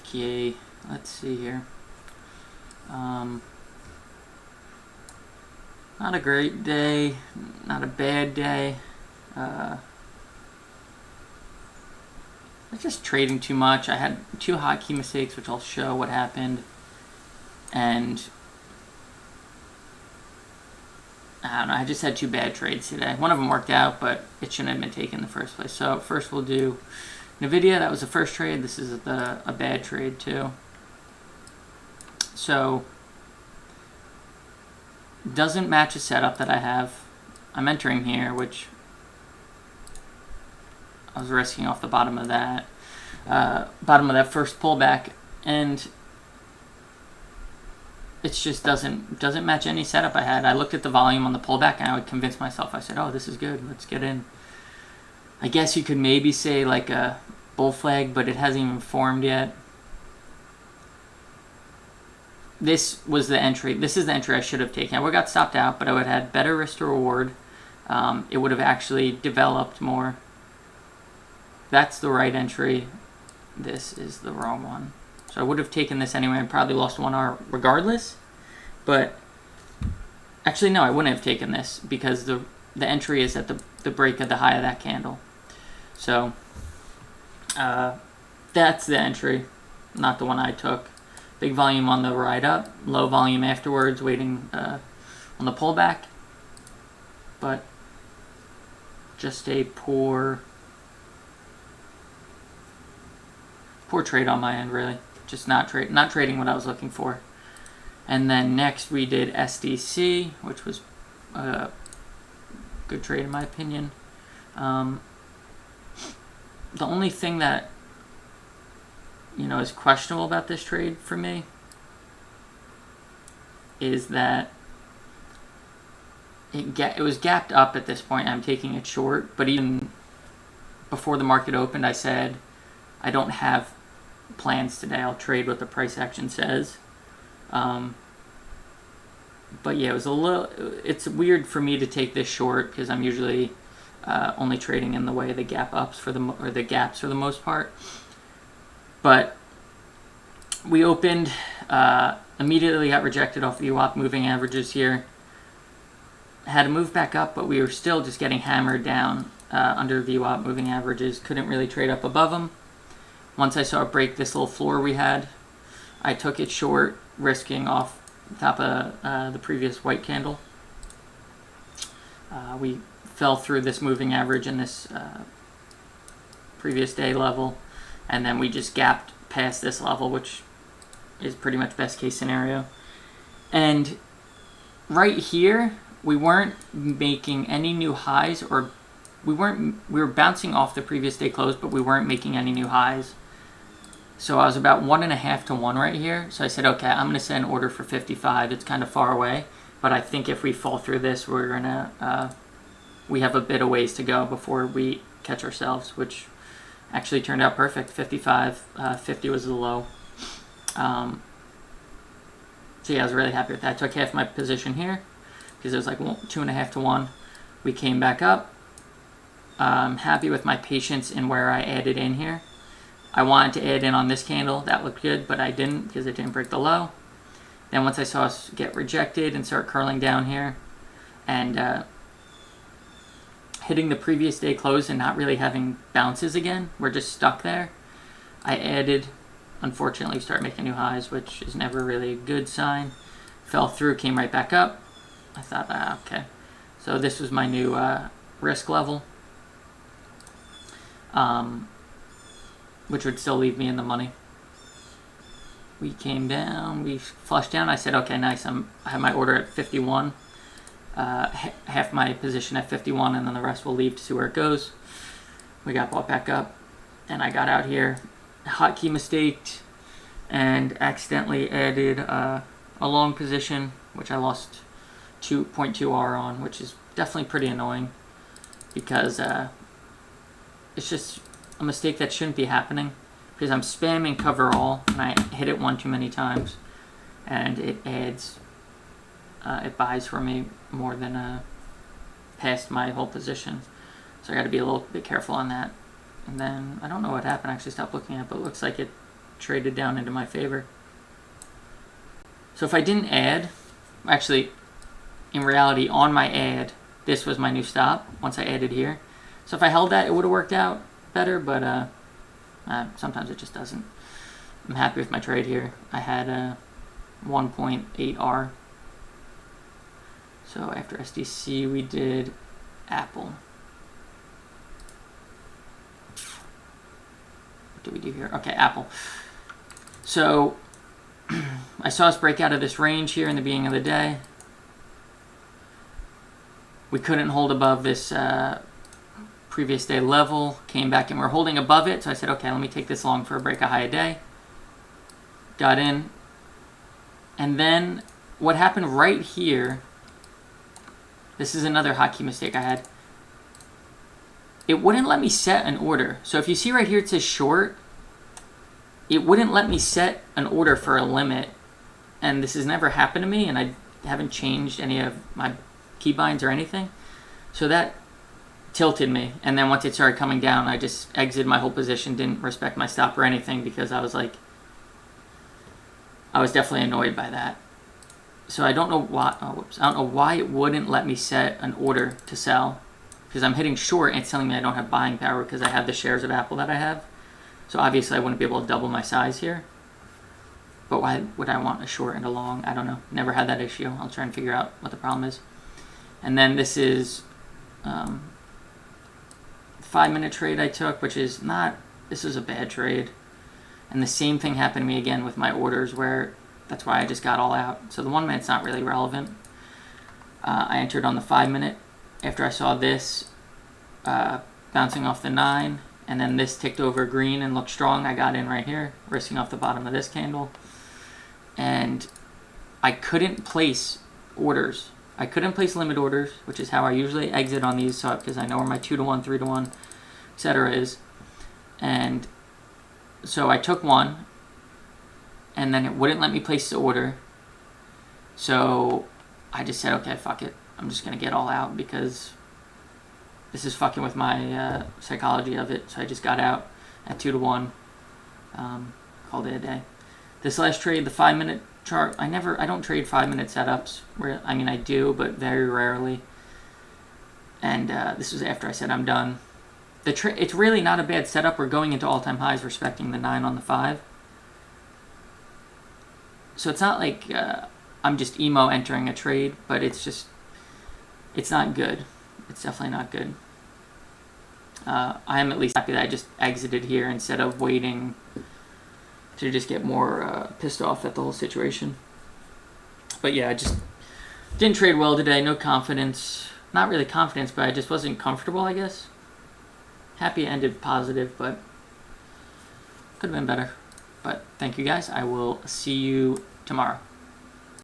Okay, let's see here. Not a great day, not a bad day. I was just trading too much. I had 2 hotkey mistakes, which I'll show what happened. And I don't know, I just had 2 bad trades today. One of them worked out, but it shouldn't have been taken in the first place. So first we'll do NVIDIA. That was the first trade. This is a bad trade too. So doesn't match a setup that I have. I'm entering here, which I was risking off the bottom of that first pullback, and it just doesn't match any setup I had. I looked at the volume on the pullback and I would convince myself. I said, "Oh, this is good. Let's get in." I guess you could maybe say like a bull flag, but it hasn't even formed yet. This was the entry. This is the entry I should have taken. I would have got stopped out, but I would have had better risk to reward. It would have actually developed more. That's the right entry. This is the wrong one. So I would have taken this anyway and probably lost 1 hour regardless. But actually, no, I wouldn't have taken this because the entry is at the break of the high of that candle. So that's the entry, not the one I took. Big volume on the ride up, low volume afterwards, waiting on the pullback. But just a poor trade on my end, really. Just not trading what I was looking for. And then next we did SDC, which was a good trade in my opinion. The only thing that is questionable about this trade for me is that it was gapped up at this point. I'm taking it short, but even before the market opened, I said I don't have plans today. I'll trade what the price action says. But yeah, it's weird for me to take this short because I'm usually only trading in the way the gap ups or the gaps for the most part. But we opened, immediately got rejected off the VWAP moving averages here. Had to move back up, but we were still just getting hammered down under VWAP moving averages. Couldn't really trade up above them. Once I saw it break this little floor we had, I took it short, risking off the top of the previous white candle. We fell through this moving average in this previous day level, and then we just gapped past this level, which is pretty much best case scenario. And right here, we weren't making any new highs, or we were bouncing off the previous day close, but we weren't making any new highs. So I was about 1.5 to 1 right here. So I said, okay, I'm going to set an order for 55. It's kind of far away, but I think if we fall through this, we're going to, we have a bit of ways to go before we catch ourselves, which actually turned out perfect. 55, 50 was the low. So yeah, I was really happy with that. I took half my position here because it was like 2.5 to 1. We came back up. I'm happy with my patience in where I added in here. I wanted to add in on this candle. That looked good, but I didn't because it didn't break the low. Then once I saw us get rejected and start curling down here and hitting the previous day close and not really having bounces again, we're just stuck there. I added, unfortunately, start making new highs, which is never really a good sign. Fell through, came right back up. I thought, okay. So this was my new risk level, which would still leave me in the money. We came down, we flushed down. I said, okay, nice. I have my order at 51. Half my position at 51, and then the rest will leave to see where it goes. We got bought back up, and I got out here. Hotkey mistaked, and accidentally added a long position, which I lost 2.2 R on, which is definitely pretty annoying because it's just a mistake that shouldn't be happening because I'm spamming cover all and I hit it one too many times, and it adds it buys for me more than past my whole position, so I got to be a little bit careful on that. And then I don't know what happened. I actually stopped looking at it, but it looks like it traded down into my favor. So if I didn't add, actually, in reality, on my add, this was my new stop once I added here. So if I held that, it would have worked out better, but sometimes it just doesn't. I'm happy with my trade here. I had a 1.8R. So after SDC, we did Apple. What did we do here? Okay, Apple. So I saw us break out of this range here in the beginning of the day. We couldn't hold above this previous day level. Came back and we're holding above it. So I said, okay, let me take this long for a break of high a day. Got in. And then what happened right here, this is another hotkey mistake I had. It wouldn't let me set an order. So if you see right here it says short, it wouldn't let me set an order for a limit. And this has never happened to me, and I haven't changed any of my keybinds or anything. So that tilted me. And then once it started coming down, I just exited my whole position, didn't respect my stop or anything, because I was like, I was definitely annoyed by that. So I don't know why, I don't know why it wouldn't let me set an order to sell, because I'm hitting short and it's telling me I don't have buying power because I have the shares of Apple that I have. So obviously I wouldn't be able to double my size here. But why would I want a short and a long? I don't know. Never had that issue. I'll try and figure out what the problem is. And then this is 5-minute trade I took, which is not, this is a bad trade. And the same thing happened to me again with my orders, where that's why I just got all out. So the 1 minute's not really relevant. I entered on the 5-minute after I saw this bouncing off the 9, and then this ticked over green and looked strong. I got in right here, risking off the bottom of this candle. And I couldn't place orders. I couldn't place limit orders, which is how I usually exit on these, so because I know where my 2-to-1, 3-to-1, etc. is. And so I took one, and then it wouldn't let me place the order. So I just said, okay, fuck it. I'm just going to get all out because this is fucking with my psychology of it. So I just got out at 2-to-1, called it a day. This last trade, the 5-minute chart, I don't trade 5-minute setups. I mean, I do, but very rarely. And this was after I said I'm done. It's really not a bad setup. We're going into all-time highs, respecting the 9 on the 5. So it's not like I'm just emo entering a trade, but it's not good. It's definitely not good. I am at least happy that I just exited here instead of waiting to just get more pissed off at the whole situation. But yeah, I just didn't trade well today. No confidence. Not really confidence, but I just wasn't comfortable, I guess. Happy it ended positive, but could have been better. But thank you guys. I will see you tomorrow.